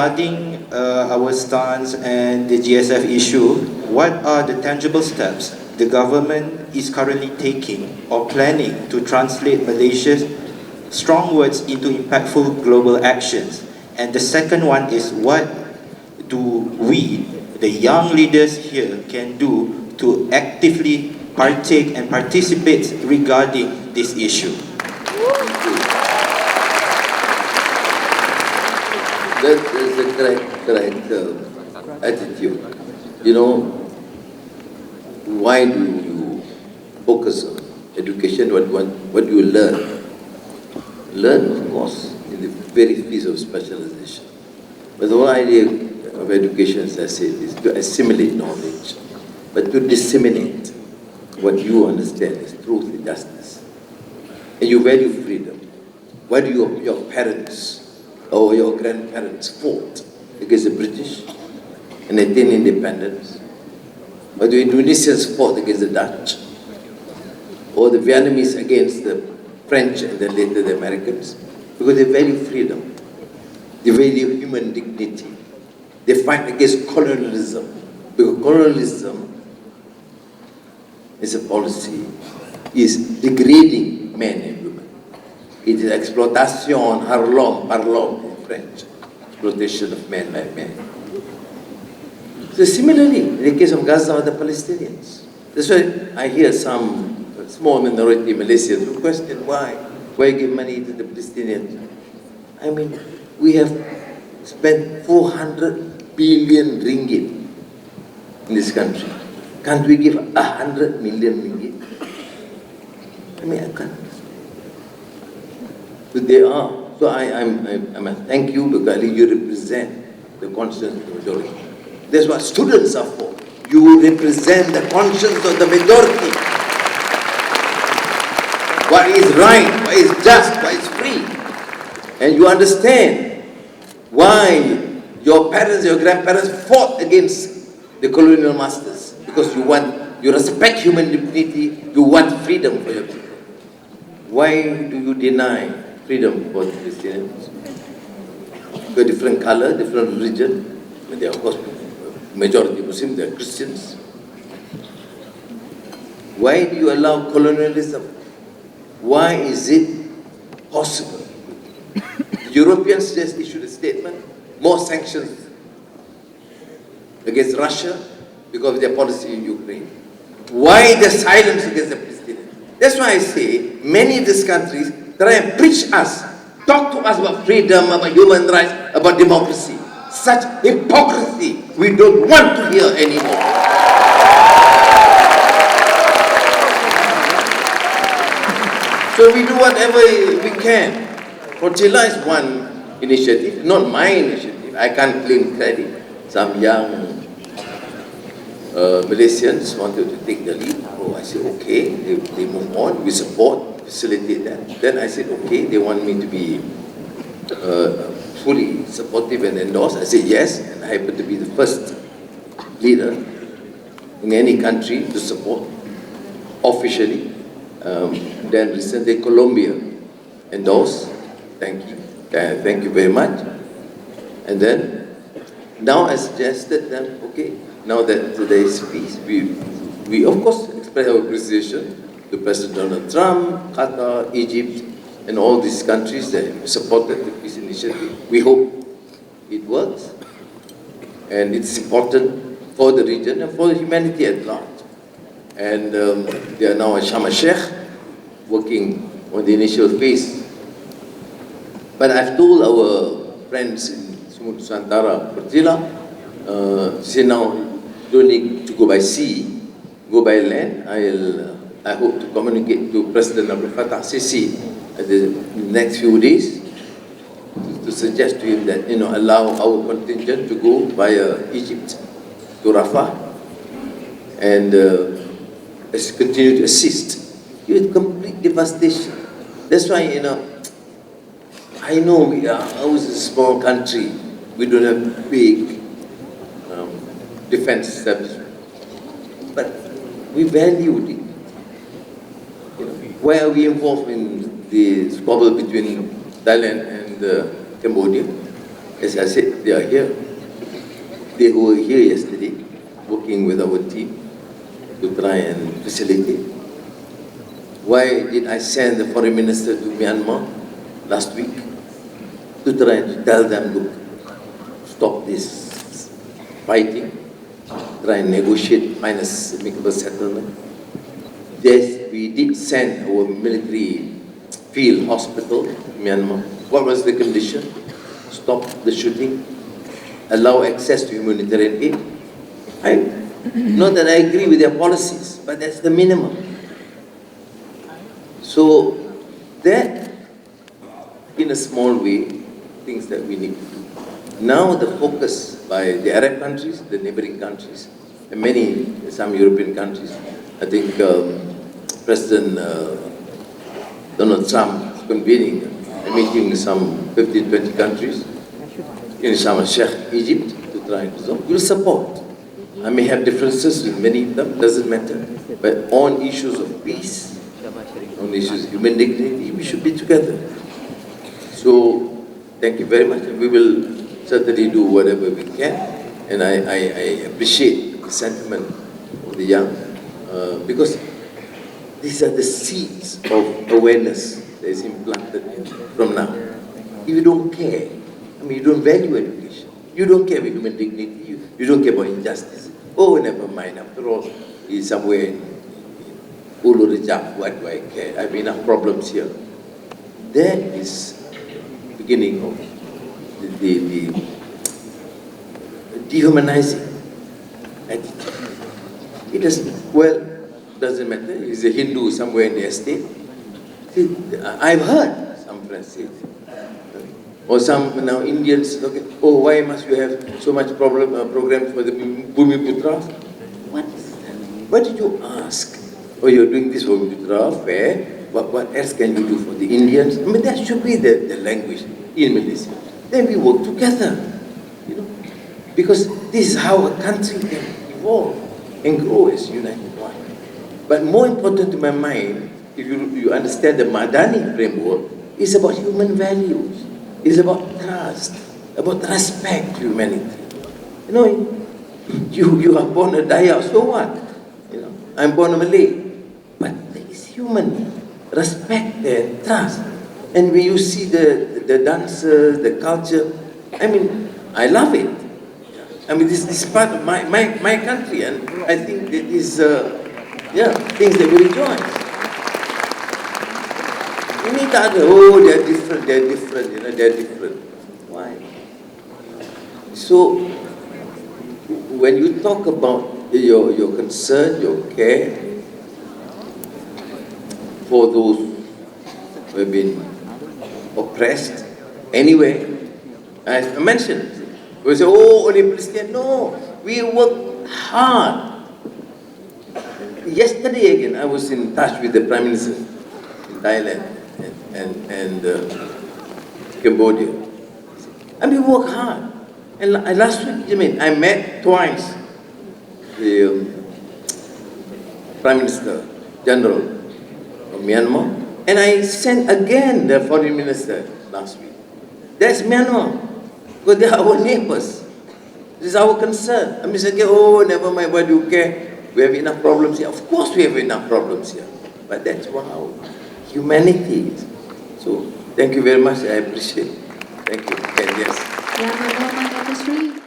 regarding our stance and the GSF issue, what are the tangible steps the government is currently taking or planning to translate Malaysia's strong words into impactful global actions? And the second one is, what do we, the young leaders here, can do to actively partake and participate regarding this issue? That is the correct attitude. You know, why do you focus on education? What do you learn? Learn, of course, in the very field of specialization. But the whole idea of education, as I said, is to assimilate knowledge, but to disseminate what you understand is truth and justice. And you value freedom. Why do your parents or your grandparents fought against the British and attained independence? Or the Indonesians fought against the Dutch? Or the Vietnamese against the French and then later the Americans? Because they value freedom. They value human dignity. They fight against colonialism. Because colonialism is a policy, is degrading men and women. It is exploitation, harlom, parlom in French. Exploitation of men by men. So similarly, in the case of Gaza or the Palestinians, that's why I hear some small minority Malaysians who question why give money to the Palestinians. I mean, we have spent 400 billion ringgit in this country. Can't we give 100 million ringgit? I mean, I can't. But they are. So I thank you because you represent the conscience of the majority. That's what students are for. You represent the conscience of the majority. What is right, what is just, what is free. And you understand why your parents, your grandparents fought against the colonial masters. Because you respect human dignity, you want freedom for your people. Why do you deny freedom for the Christians? You're a different color, different religion, but they are of course majority Muslims, they are Christians. Why do you allow colonialism? Why is it possible? The Europeans just issued a statement, more sanctions against Russia because of their policy in Ukraine. Why the silence against the Palestinians? That's why I say many of these countries try and preach us, talk to us about freedom, about human rights, about democracy. Such hypocrisy we don't want to hear anymore. So we do whatever we can. Kotila is one initiative, not my initiative. I can't claim credit. Some young Malaysians wanted to take the lead. Oh, I said, okay, they move on, we support, facilitate that. Then I said, okay, they want me to be fully supportive and endorse. I said yes, and I happen to be the first leader in any country to support officially. Then recently Colombia endorsed. Thank you. Thank you very much. And then now I suggested that, okay, now that there is peace, we of course express our appreciation to President Donald Trump, Qatar, Egypt, and all these countries that supported the peace initiative. We hope it works, and it's important for the region and for humanity at large. And they are now at Sharm el-Sheikh, working on the initial phase. But I've told our friends in Nusantara, Pertila, say now, don't need to go by sea, go by land. I hope to communicate to President Abdel Fattah, Seri, in the next few days, to suggest to him that, allow our contingent to go via Egypt to Rafah and continue to assist. It's complete devastation. That's why, I know we are always a small country. We don't have big defense establishment. But we valued it. Why are we involved in the squabble between Thailand and Cambodia? as I said, they are here. They were here yesterday, working with our team to try and facilitate. Why did I send the foreign minister to Myanmar last week? To try to tell them, look, stop this fighting, try and negotiate, find a amicable settlement. Yes, we did send our military field hospital to Myanmar. What was the condition? Stop the shooting, allow access to humanitarian aid. Not that I agree with their policies, but that's the minimum. So that, in a small way, things that we need to do. Now the focus by the Arab countries, the neighboring countries, and some European countries, I think President Donald Trump is convening a meeting with some 15, 20 countries in Sharm el-Sheikh, Egypt, to try and resolve. We'll support. I may have differences with many of them, doesn't matter. But on issues of peace, on issues of human dignity, we should be together. So, thank you very much. We will certainly do whatever we can. And I appreciate the sentiment of the young, because these are the seeds of awareness that is implanted from now. If you don't care, I mean, you don't value education, you don't care about human dignity, you don't care about injustice. Oh, never mind, after all, he's somewhere in Ulu Rejab, what do I care? I have enough problems here. That is the beginning of the dehumanizing attitude. It doesn't matter, he's a Hindu somewhere in the estate. I've heard some friends say, or some now Indians, okay, oh, why must you have so much programs for the Bhumi Putras? What is that? What did you ask? Oh, you're doing this for Bhumi Putra, fair. What else can you do for the Indians? I mean, that should be the language in Malaysia. Then we work together, you know, because this is how a country can evolve and grow as united one. But more important to my mind, if you understand the Madani framework, is about human values. It's about trust, about respect to humanity. You know, you are born a Dayak, so what? You know, I'm born a Malay. But there is human respect and trust. And when you see the dances, the culture, I mean, I love it. I mean, this is part of my country, and I think it is, things that we rejoice. You need to ask, oh, they're different, you know, they're different. Why? So, when you talk about your concern, your care for those who have been oppressed anywhere, as I mentioned, we say, oh, only Palestinian. No, we work hard. Yesterday again, I was in touch with the Prime Minister in Thailand and Cambodia. And we work hard. And last week, I met twice the Prime Minister General of Myanmar, and I sent again the Foreign Minister last week. That's Myanmar, because they are our neighbors. This is our concern. I mean, say, oh, never mind, why do you care? We have enough problems here. Of course we have enough problems here. But that's how humanity is. So, thank you very much. I appreciate it. Thank you. And yes. Yang Hormat Datuk Seri.